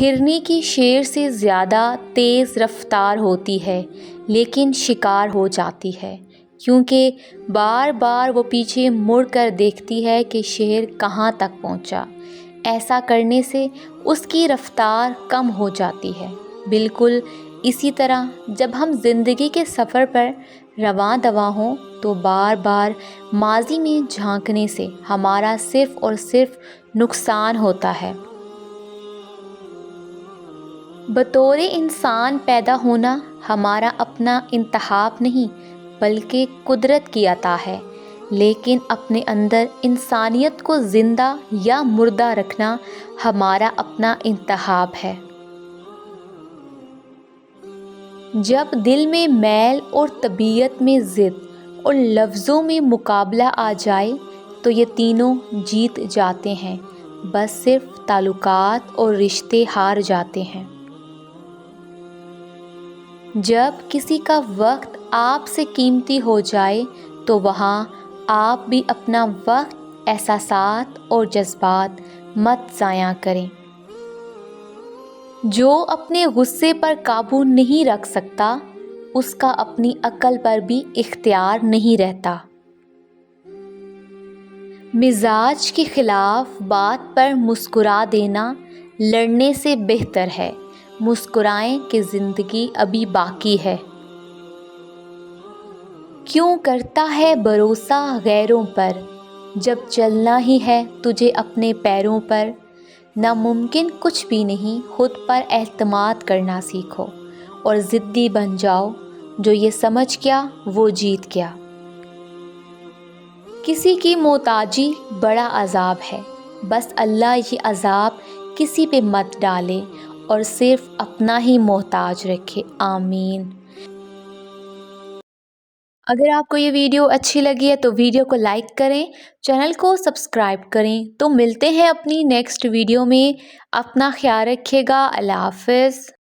ہرنی کی شیر سے زیادہ تیز رفتار ہوتی ہے لیکن شکار ہو جاتی ہے، کیونکہ بار بار وہ پیچھے مڑ کر دیکھتی ہے کہ شیر کہاں تک پہنچا۔ ایسا کرنے سے اس کی رفتار کم ہو جاتی ہے۔ بالکل اسی طرح جب ہم زندگی کے سفر پر رواں دواں ہوں تو بار بار ماضی میں جھانکنے سے ہمارا صرف اور صرف نقصان ہوتا ہے۔ بطور انسان پیدا ہونا ہمارا اپنا انتخاب نہیں بلکہ قدرت کی عطا ہے، لیکن اپنے اندر انسانیت کو زندہ یا مردہ رکھنا ہمارا اپنا انتخاب ہے۔ جب دل میں میل اور طبیعت میں ضد اور لفظوں میں مقابلہ آ جائے تو یہ تینوں جیت جاتے ہیں، بس صرف تعلقات اور رشتے ہار جاتے ہیں۔ جب کسی کا وقت آپ سے قیمتی ہو جائے تو وہاں آپ بھی اپنا وقت، احساسات اور جذبات مت ضائع کریں۔ جو اپنے غصے پر قابو نہیں رکھ سکتا اس کا اپنی عقل پر بھی اختیار نہیں رہتا۔ مزاج کے خلاف بات پر مسکرا دینا لڑنے سے بہتر ہے۔ مسکرائیں کہ زندگی ابھی باقی ہے۔ کیوں کرتا ہے بھروسہ غیروں پر جب چلنا ہی ہے تجھے اپنے پیروں پر؟ ناممکن کچھ بھی نہیں، خود پر اعتماد کرنا سیکھو اور ضدی بن جاؤ۔ جو یہ سمجھ گیا وہ جیت گیا۔ کسی کی محتاجی بڑا عذاب ہے، بس اللہ یہ عذاب کسی پہ مت ڈالے اور صرف اپنا ہی محتاج رکھے۔ آمین۔ اگر آپ کو یہ ویڈیو اچھی لگی ہے تو ویڈیو کو لائک کریں، چینل کو سبسکرائب کریں۔ تو ملتے ہیں اپنی نیکسٹ ویڈیو میں۔ اپنا خیال رکھیے گا۔ اللہ حافظ۔